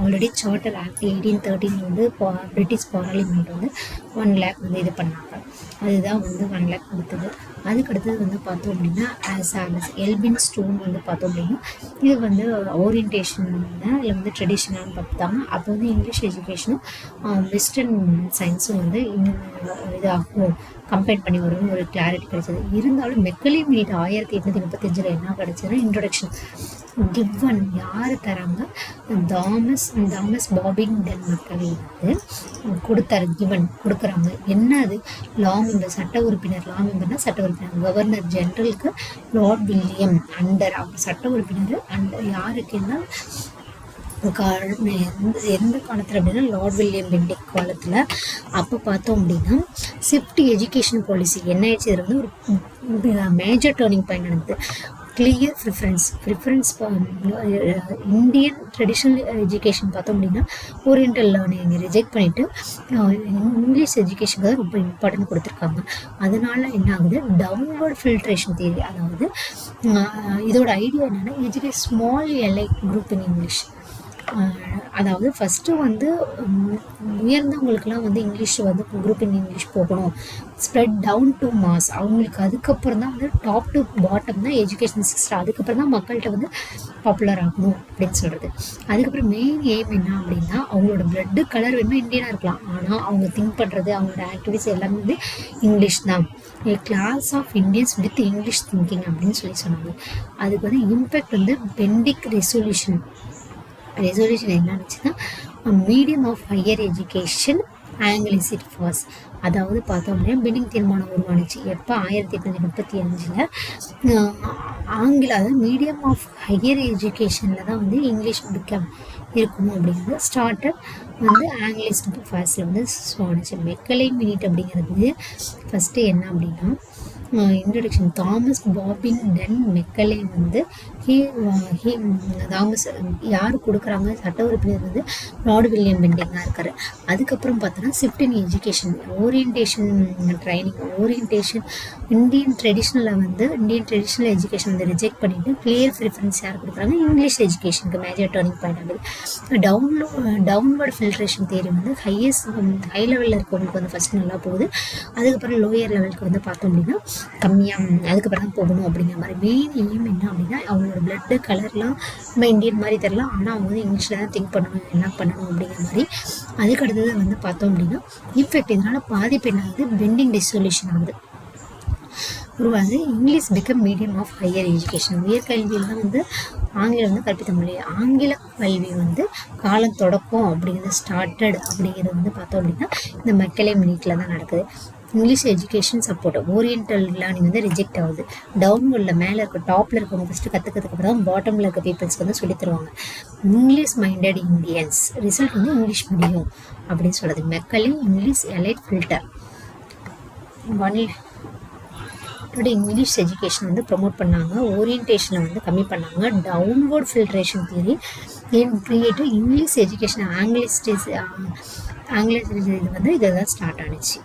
Already charter act 1813 வந்து British parliament வந்து 1 lakh வந்து இது பண்ணாங்க. அதுதான் வந்து 1 lakh கொடுத்தது. அதுக்கடுத்தது வந்து பார்த்தோம் அப்படின்னா சார்லஸ் எல்பின் ஸ்டோன் வந்து பார்த்தோம் அப்படின்னா இது வந்து ஓரியன்டேஷன் இல்லை வந்து ட்ரெடிஷ்னல்னு பார்த்தாங்க. அப்போ வந்து இங்கிலீஷ் எஜுகேஷனும் வெஸ்டர்ன் சயின்ஸும் வந்து இன்னும் இதாகும் கம்பேர் பண்ணி வரும்னு ஒரு கிளாரிட்டி கிடைச்சது. இருந்தாலும் மெக்கலே மீட் 1835 என்ன கிடைச்சதுன்னா இன்ட்ரொடக்ஷன் கிவன் யார் தராங்க, தாமஸ் பாபிங்டன் மெக்கலே வந்து கொடுத்தாரு. கிவன் கொடுக்குறாங்க. என்ன அது லா மெம்பர் சட்ட உறுப்பினர், லா மெம்பர்னா சட்ட உறுப்பினர், கவர்னர் ஜெனரலுக்கு லார்ட் வில்லியம் அண்டர் அவங்க சட்ட உறுப்பினர் அண்டர் யாருக்குன்னா எந்த காலத்தில் அப்படின்னா லார்ட் வில்லியம் பெண்டிங் காலத்தில். அப்போ பார்த்தோம் அப்படின்னா ஷிஃப்ட் எஜுகேஷன் பாலிசி என்ன ஆயிடுச்சு, இது வந்து ஒரு மேஜர் டேர்னிங் பாயிண்ட் நடந்தது. Clear preference Indian traditional education பார்த்தோம் அப்படின்னா ஓரியன்டல் லேர்னிங் ரிஜெக்ட் பண்ணிவிட்டு இங்கிலீஷ் எஜுகேஷனுக்கு தான் ரொம்ப இம்பார்ட்டன்ட் கொடுத்துருக்காங்க. அதனால என்ன ஆகுது, டவுன்வர்ட் ஃபில்ட்ரேஷன் தியரி. அதாவது இதோட ஐடியா என்னென்னா educate small elite group in English. அதாவது ஃபஸ்ட்டு வந்து உயர்ந்தவங்களுக்குலாம் வந்து இங்கிலீஷ் வந்து குரூப் இன் இங்கிலீஷ் போகணும், ஸ்ப்ரெட் டவுன் டு மாஸ் அவங்களுக்கு. அதுக்கப்புறம் தான் வந்து டாப் டு பாட்டம் தான் எஜுகேஷன் சிஸ்டம். அதுக்கப்புறம் தான் மக்கள்கிட்ட வந்து பாப்புலர் ஆகணும் அப்படின்னு சொல்கிறது. அதுக்கப்புறம் மெயின் எய்ம் என்ன அப்படின்னா அவங்களோட பிளட்டு கலர் வேணுமா இந்தியனாக இருக்கலாம், ஆனால் அவங்க திங்க் பண்ணுறது அவங்களோட ஆக்டிவிட்டிஸ் எல்லாமே வந்து இங்கிலீஷ் தான். A class of Indians with English thinking அப்படின்னு சொன்னாங்க. அதுக்கு வந்து இம்பேக்ட் வந்து பெண்டிக் ரெசல்யூஷன் என்ன இருந்துச்சுன்னா மீடியம் ஆஃப் ஹையர் எஜுகேஷன் ஆங்கிலிசிட் ஃபாஸ். அதாவது பார்த்தோம் அப்படின்னா பெண்டிங் தீர்மானம் உருவானுச்சு எப்போ 1835 ஆங்கிலம், அதாவது மீடியம் ஆஃப் ஹையர் எஜுகேஷனில் தான் வந்து இங்கிலீஷ் பிகம் இருக்கணும் அப்படிங்கிறது ஸ்டார்டட் வந்து ஆங்கிலிஸ்ட் ஃபாஸில் வந்து ஆனிச்சு. மெக்கலே மினிட் அப்படிங்கிறது ஃபஸ்ட்டு என்ன அப்படின்னா இன்ட்ரடக்ஷன் தாமஸ் பாபிங்டன் மெக்கலே வந்து தாமஸ் யார் கொடுக்குறாங்க, சட்ட உறுப்பினர் வந்து லார்ட் வில்லியம் பெண்டிங்காக இருக்கார். அதுக்கப்புறம் பார்த்தோன்னா shift in education orientation training Indian traditional education வந்து ரிஜெக்ட் பண்ணிவிட்டு கிளியர் ப்ரிஃபரன்ஸ் யார் கொடுக்குறாங்க, இங்கிலீஷ் எஜுகேஷனுக்கு மேஜர் டர்னிங் பாயிண்ட் ஆகுது. டவுன்வர்ட் ஃபில்ட்ரேஷன் தியரி வந்து ஹை லெவலில் இருக்கவங்களுக்கு வந்து ஃபஸ்ட்டு நல்லா போகுது. அதுக்கப்புறம் லோயர் லெவலுக்கு வந்து பார்த்தோம் அப்படின்னா கம்மியாக அதுக்கப்புறம் தான் போகணும் அப்படிங்கிற மாதிரி. மெயின் எய்ம் என்ன அப்படின்னா அவங்களோட பிளட்டு கலர்லாம் நம்ம இந்தியன் மாதிரி தெரியலாம், ஆனால் அவங்க வந்து இங்கிலீஷில் தான் திங்க் பண்ணணும், என்ன பண்ணணும் அப்படிங்கிற மாதிரி. அதுக்கடுத்தது வந்து பார்த்தோம் அப்படின்னா இன்ஃபேக்ட் இதனால் பாதிப்பு என்ன ஆகுது, பெண்டிங் டிசொல்யூஷன் ஆகுது உருவாகுது. English become medium of higher education உயர்கல்வியில் தான் வந்து ஆங்கிலம் வந்து கற்பித்த மொழி. ஆங்கில கல்வி வந்து காலம் தொடக்கம் அப்படிங்கிறது ஸ்டார்டட் அப்படிங்கிறது வந்து பார்த்தோம் அப்படின்னா இந்த மெக்கலே மினிட்டில் தான் நடக்குது. English education support oriental learning வந்து ரிஜெக்ட் ஆகுது. டவுன்வர்டில் மேலே இருக்க டாப்பில் இருக்கவங்க ஃபஸ்ட்டு கற்றுக்கிறதுக்கு தான் பாட்டமில் இருக்க பீப்புள்ஸ்க்கு வந்து சொல்லி தருவாங்க. இங்கிலீஷ் மைண்டட் இந்தியன்ஸ் ரிசல்ட் வந்து இங்கிலீஷ் மீடியம் அப்படின்னு சொல்கிறது. Macaulay English elite filter English education வந்து ப்ரொமோட் பண்ணாங்க, ஓரியன்டேஷனை வந்து கம்மி பண்ணாங்க. Downward filtration theory create English education Anglicist இது வந்து இதை தான் ஸ்டார்ட் ஆனிச்சு.